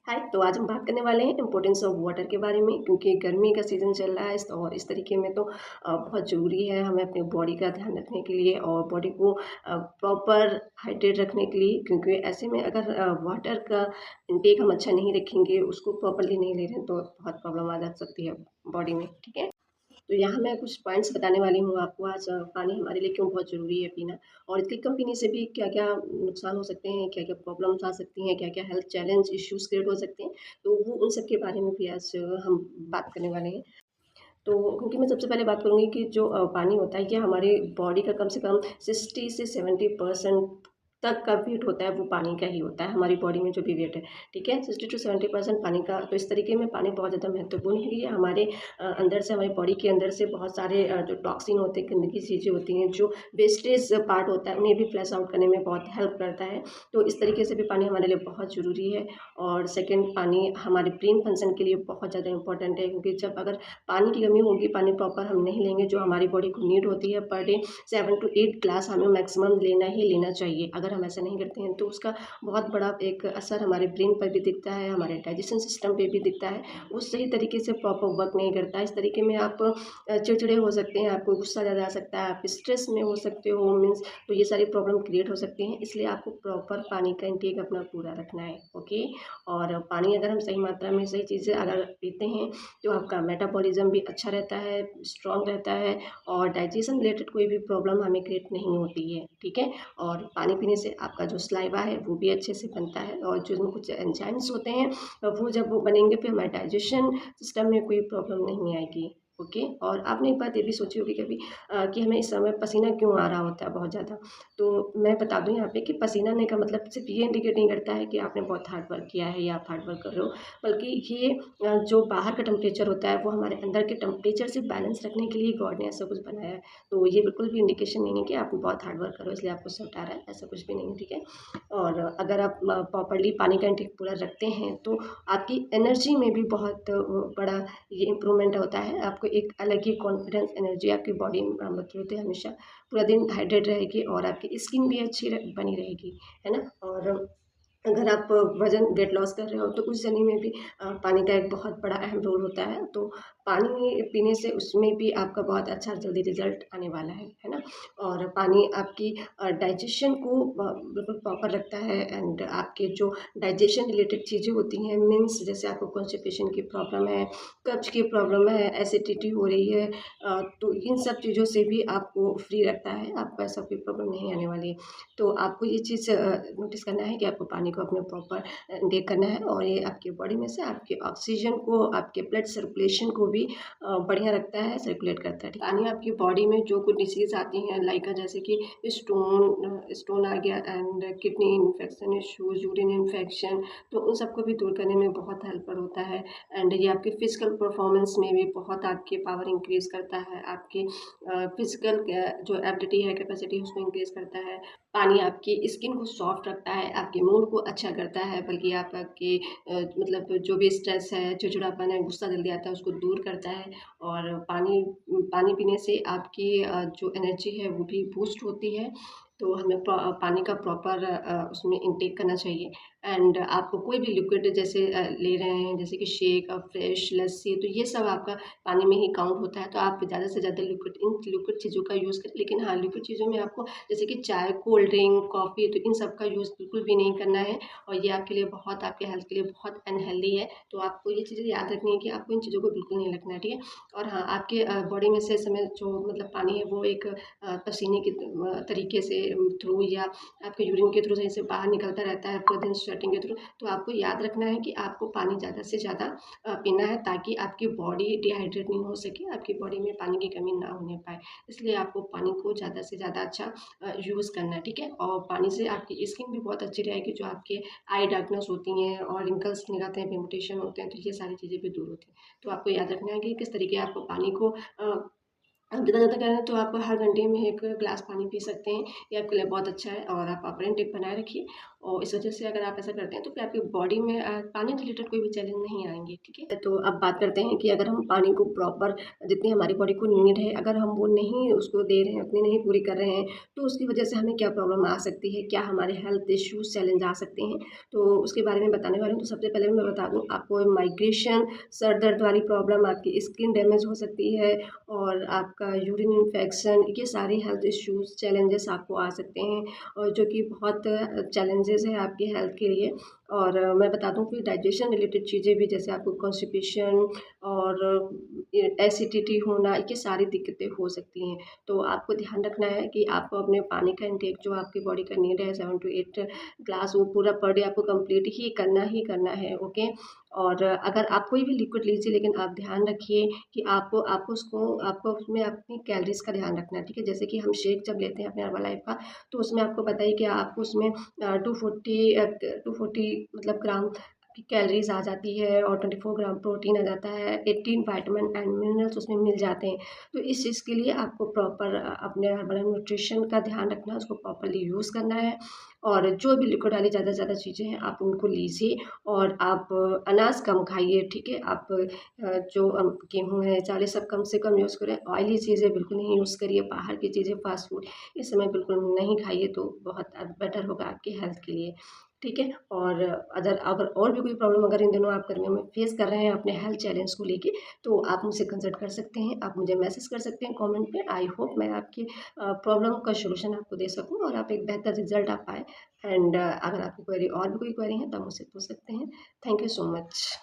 हाय, तो आज हम बात करने वाले हैं इम्पोर्टेंस ऑफ वाटर के बारे में क्योंकि गर्मी का सीज़न चल रहा है और इस तरीके में तो बहुत ज़रूरी है हमें अपनी बॉडी का ध्यान रखने के लिए और बॉडी को प्रॉपर हाइड्रेट रखने के लिए क्योंकि ऐसे में अगर वाटर का इंटेक हम अच्छा नहीं रखेंगे, उसको प्रॉपरली नहीं ले रहे हैं तो बहुत प्रॉब्लम आ जा सकती है बॉडी में, ठीक है? तो यहाँ मैं कुछ पॉइंट्स बताने वाली हूँ आपको आज पानी हमारे लिए क्यों बहुत ज़रूरी है पीना और इसकी कम पीने से भी क्या-क्या नुकसान हो सकते हैं, क्या-क्या प्रॉब्लम्स आ सकती हैं, क्या-क्या हेल्थ चैलेंज इश्यूज़ क्रिएट हो सकते हैं। तो वो उन सब के बारे में भी आज हम बात करने वाले हैं। तो क्योंकि मैं सबसे पहले बात करूँगी कि जो पानी होता है ये हमारे बॉडी का कम से कम 60 से 70% तक का वेट होता है वो पानी का ही होता है, हमारी बॉडी में जो भी वेट है, ठीक है? 60 टू 70% पानी का तो इस तरीके में पानी बहुत ज़्यादा महत्वपूर्ण है। ये हमारे अंदर से हमारी बॉडी के अंदर से बहुत सारे जो टॉक्सिन होते हैं, गंदगी चीज़ें होती हैं, जो वेस्टेज पार्ट होता है, उन्हें भी फ्लश आउट करने में बहुत हेल्प करता है। तो इस तरीके से भी पानी हमारे लिए बहुत ज़रूरी है और सेकंड पानी हमारे ब्रेन फंक्शन के लिए बहुत ज़्यादा इम्पोर्टेंट है क्योंकि जब अगर पानी की कमी होगी, पानी प्रॉपर हम नहीं लेंगे जो हमारी बॉडी को नीड होती है पर डे 7 टू 8 ग्लास हमें मैक्सिमम लेना ही लेना चाहिए। अगर हम ऐसा नहीं करते हैं तो उसका बहुत बड़ा एक असर हमारे ब्रेन पर भी दिखता है, हमारे डाइजेशन सिस्टम पे भी दिखता है। वो सही तरीके से प्रॉपर वर्क नहीं करता है। इस तरीके में आप चिड़चिड़े हो सकते हैं, आपको गुस्सा ज़्यादा आ सकता है, आप स्ट्रेस में हो सकते हो मीन्स तो ये सारी प्रॉब्लम क्रिएट हो सकती हैं। इसलिए आपको प्रॉपर पानी का इंटेक अपना पूरा रखना है, ओके? और पानी अगर हम सही मात्रा में सही चीज़ें अगर पीते हैं तो आपका मेटाबॉलिज़्म भी अच्छा रहता है, स्ट्रॉन्ग रहता है और डाइजेशन रिलेटेड कोई भी प्रॉब्लम हमें क्रिएट नहीं होती है, ठीक है? और पानी पीने से आपका जो सलाइवा है वो भी अच्छे से बनता है और जो उसमें कुछ एंजाइम्स होते हैं वो जब वो बनेंगे फिर हमारे डाइजेशन सिस्टम में कोई प्रॉब्लम नहीं आएगी, ओके? और आपने एक बात ये भी सोची होगी कभी कि हमें इस समय पसीना क्यों आ रहा होता है बहुत ज़्यादा? तो मैं बता दूँ यहाँ पे कि पसीना आने का मतलब सिर्फ़ ये इंडिकेट नहीं करता है कि आपने बहुत हार्ड वर्क किया है या आप हार्ड वर्क कर रहे हो, बल्कि ये जो बाहर का टेम्परेचर होता है वो हमारे अंदर के टेम्परेचर से बैलेंस रखने के लिए गॉड ने ऐसा कुछ बनाया है। तो ये बिल्कुल भी इंडिकेशन नहीं है कि आप बहुत हार्ड वर्क कर रहे हो इसलिए आपको स्वेट आ रहा है, ऐसा कुछ भी नहीं है, ठीक है? और अगर आप प्रॉपर्ली पानी का इंटेक पूरा रखते हैं तो आपकी एनर्जी में भी बहुत बड़ा ये इम्प्रूवमेंट होता है। आपको एक अलग ही कॉन्फिडेंस एनर्जी आपकी बॉडी में बरकरार रहती है हमेशा, पूरा दिन हाइड्रेट रहेगी और आपकी स्किन भी अच्छी बनी रहेगी, है ना? और अगर आप वज़न वेट लॉस कर रहे हो तो उस जर्नी में भी पानी का एक बहुत बड़ा अहम रोल होता है। तो पानी पीने से उसमें भी आपका बहुत अच्छा जल्दी रिज़ल्ट आने वाला है ना? और पानी आपकी डाइजेशन को बिल्कुल प्रॉपर रखता है एंड आपके जो डाइजेशन रिलेटेड चीज़ें होती हैं मीन्स जैसे आपको कॉन्स्टिपेशन की प्रॉब्लम है, कब्ज़ की प्रॉब्लम है, एसिडिटी हो रही है तो इन सब चीज़ों से भी आपको फ्री रखता है, आपको ऐसा कोई प्रॉब्लम नहीं आने वाली है। तो आपको ये चीज़ नोटिस करना है कि आपको पानी को अपने प्रॉपर इनटेक करना है और ये आपकी बॉडी में से आपके ऑक्सीजन को, आपके ब्लड सर्कुलेशन को भी बढ़िया रखता है, सर्कुलेट करता है। पानी आपकी बॉडी में जो कुछ डिसीज़ आती हैं लाइक जैसे कि स्टोन आ गया and kidney infection issues, urine infection तो उन सबको भी दूर करने में बहुत हेल्पफुल होता है एंड ये आपके फिज़िकल परफॉर्मेंस में भी बहुत आपकी पावर इंक्रीज़ करता है, आपकी फिज़िकल जो एबिलिटी है, कैपेसिटी है उसको इंक्रीज़ करता है। पानी आपकी स्किन को सॉफ्ट रखता है, आपके मूड को अच्छा करता है, बल्कि आपके मतलब जो भी स्ट्रेस है, चिड़चिड़ापन है, गुस्सा जल्दी आता है, उसको दूर करता है और पानी पीने से आपकी जो एनर्जी है, वो भी बूस्ट होती है। तो हमें पानी का प्रॉपर उसमें इनटेक करना चाहिए एंड आपको कोई भी लिक्विड जैसे ले रहे हैं, जैसे कि शेक फ्रेश लस्सी, तो ये सब आपका पानी में ही काउंट होता है। तो आप ज़्यादा से ज़्यादा लिक्विड चीज़ों का यूज़ करें, लेकिन हाँ, लिक्विड चीज़ों में आपको जैसे कि चाय, कोल्ड ड्रिंक, कॉफ़ी तो इन सब का यूज़ बिल्कुल भी नहीं करना है और ये आपके लिए बहुत आपके हेल्थ के लिए बहुत अनहेल्दी है। तो आपको ये चीज़ें याद रखनी है कि आपको इन चीज़ों को बिल्कुल नहीं रखना है, ठीक है? और हाँ, आपके बॉडी में से इस समय जो मतलब पानी है वो एक पसीने के तरीके से थ्रू या आपके यूरिन के थ्रू सही से बाहर निकलता रहता है पूरे दिन स्वेटिंग के थ्रू। तो आपको याद रखना है कि आपको पानी ज़्यादा से ज़्यादा पीना है ताकि आपकी बॉडी डिहाइड्रेट नहीं हो सके, आपकी बॉडी में पानी की कमी ना होने पाए। इसलिए आपको पानी को ज़्यादा से ज़्यादा अच्छा यूज़ करना है, ठीक है? और पानी से आपकी स्किन भी बहुत अच्छी रहेगी, जो आपके आई डार्कनेस होती हैं और रिंकल्स निकलते हैं, पिगमेंटेशन होते हैं, तो ये सारी चीज़ें भी दूर होती हैं। तो आपको याद रखना है कि किस तरीके आपको पानी को आप ज़्यादा ज़्यादा करें तो आप हर घंटे में 1 ग्लास पानी पी सकते हैं, ये आपके लिए बहुत अच्छा है और आप प्रॉपर इनटेक बनाए रखिए और इस वजह से अगर आप ऐसा करते हैं तो फिर आपकी बॉडी में पानी रिलेटेड कोई भी चैलेंज नहीं आएँगे, ठीक है? तो अब बात करते हैं कि अगर हम पानी को प्रॉपर जितनी हमारी बॉडी को नीड है, अगर हम वो नहीं उसको दे रहे हैं, उतनी नहीं पूरी कर रहे हैं, तो उसकी वजह से हमें क्या प्रॉब्लम आ सकती है? क्या हमारे हेल्थ इश्यूज़ चैलेंज आ सकते हैं? तो उसके बारे में बताने वाली हूँ। तो सबसे पहले मैं बता दूँ, आपको माइग्रेशन, सर दर्द वाली प्रॉब्लम, आपकी स्किन डैमेज हो सकती है और आपका यूरिन इन्फेक्शन, ये सारी हेल्थ इश्यूज़ चैलेंजेस आपको आ सकते हैं और जो कि बहुत चैलेंजेस है आपकी हेल्थ के लिए। और मैं बता दूँ कि डाइजेशन रिलेटेड चीज़ें भी, जैसे आपको कॉन्स्टिपेशन और एसिडिटी होना, ये सारी दिक्कतें हो सकती हैं। तो आपको ध्यान रखना है कि आपको अपने पानी का इंटेक जो आपकी बॉडी का नीड है 7 टू 8 ग्लास, वो पूरा पर डे आपको कंप्लीट ही करना है, ओके? और अगर आप कोई भी लिक्विड लीजिए, लेकिन आप ध्यान रखिए कि आपको उसमें अपनी कैलोरीज़ का ध्यान रखना है, ठीक है? जैसे कि हम शेक जब लेते हैं अपने हर्बललाइफ का, तो उसमें आपको पता है कि आपको उसमें 240 मतलब ग्राम की कैलोरीज़ आ जाती है और 24 ग्राम प्रोटीन आ जाता है, 18 विटामिन एंड मिनरल्स उसमें मिल जाते हैं। तो इस चीज़ के लिए आपको प्रॉपर अपने हर्बल न्यूट्रिशन का ध्यान रखना है, उसको प्रॉपर्ली यूज़ करना है और जो भी लिक्विड वाली ज़्यादा से ज़्यादा चीज़ें हैं, आप उनको लीजिए और आप अनाज कम खाइए, ठीक है? आप जो गेहूँ है, चावल, ये सब कम से कम यूज़ करें। ऑयली चीज़ें बिल्कुल नहीं यूज़ करिए, बाहर की चीज़ें, फ़ास्ट फूड, इस समय बिल्कुल नहीं खाइए, तो बहुत बेटर होगा आपकी हेल्थ के लिए, ठीक है? और अगर अगर और भी कोई प्रॉब्लम अगर इन दिनों आप गर्मियों में फेस कर रहे हैं अपने हेल्थ चैलेंज को लेके, तो आप मुझसे कंसल्ट कर सकते हैं, आप मुझे मैसेज कर सकते हैं कमेंट पे। आई होप मैं आपकी प्रॉब्लम का सॉल्यूशन आपको दे सकूँ और आप एक बेहतर रिज़ल्ट आ पाएँ। एंड अगर आपकी क्वेरी और भी कोई क्वेरी है तो आप मुझसे पूछ सकते हैं। Thank you so much.